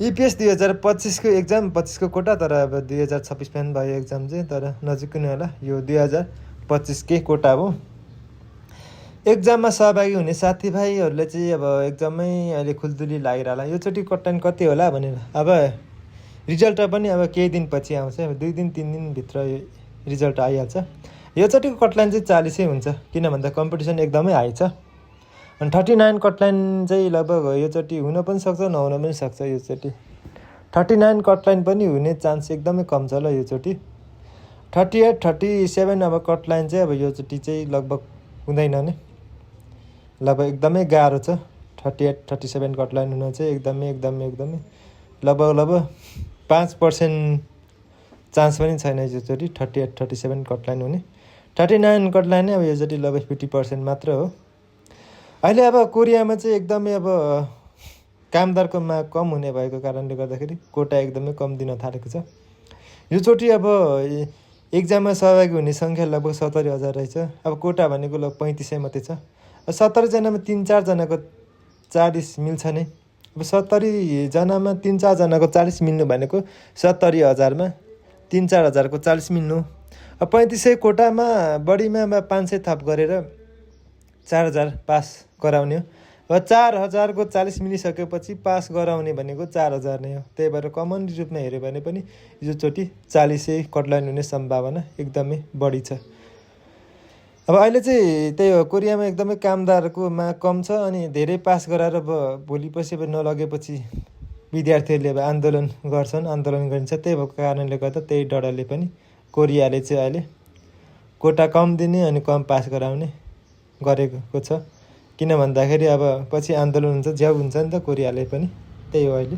EPS 2025 को exam 25 को कोटा, तर अब 2026 पनि भयो एक्जाम चाहिँ, तर नजिक नै होला। यो 2025 कै कोटा हो। एक्जाममा सहभागी हुने साथीभाइहरूले चाहिँ अब एकदमै अहिले खुल्दुली लागिरहला योचोटि कटलाइन कति होला भनेर। अब रिजल्ट पनि अब केही दिनपछि आउँछ, 2 दिन 3 दिनभित्र रिजल्ट आइहाल्छ। योचोटिको कटलाइन चाहिँ 40 हुन्छ, किन भन्दा कम्पिटिसन एकदमै हाई छ। अनि 39 कटलाइन चाहिँ लगभग योचोटि हुन पनि सक्छ, नहुन पनि सक्छ। योचोटि 39 कटलाइन पनि हुने चान्स एकदमै कम छ ल योचोटि। 38 37 अब कटलाइन चाहिँ अब योचोटि चाहिँ लगभग हुँदैन नै, लगभग एकदमै गाह्रो छ। 38 37 कटलाइन हुन चाहिँ एकदमै लगभग 5% चान्स पनि छैन योचोटि 38 37 कटलाइन हुने। 39 कटलाइन नै अब योचोटि लगभग 50% मात्र हो। अहिले अब कोरियामा चाहिँ एकदमै अब कामदारको माग कम हुने भएको कारणले गर्दाखेरि कोटा एकदमै कम दिन थालेको छ। योचोटि अब एक्जाममा सहभागी हुने सङ्ख्या लगभग 70,000 रहेछ। अब कोटा भनेको लगभग 3500 मात्रै छ। 70 जनामा 3-4 जनाको 40 मिल्छ नै। अब 70 जनामा 3-4 जनाको 40 मिल्नु भनेको 70,000 मा 3-4 हजारको 40 मिल्नु। अब 3500 कोटामा बढीमा 500 थप गरेर 4000 पास गराउने हो। अब 4000 को 40 मिलिसकेपछि पास गराउने भनेको 4000 नै हो। त्यही भएर कमन रूपमा हेऱ्यो भने पनि योचोटि 40 कटलाइन हुने सम्भावना एकदमै बढी छ। अब अहिले चाहिँ त्यही हो, कोरियामा एकदमै कामदारको माग कम छ। अनि धेरै पास गराएर अब भोलिपछि अब नलगेपछि विद्यार्थीहरूले अब आन्दोलन गर्छन्, आन्दोलन गरिन्छ। त्यही भएको कारणले गर्दा त्यही डरले पनि कोरियाले चाहिँ अहिले कोटा कम दिने अनि कम पास गराउने गरेको छ। किन भन्दाखेरि अब पछि आन्दोलन हुन्छ, ज्याउ हुन्छ नि त कोरियाले पनि। त्यही हो अहिले।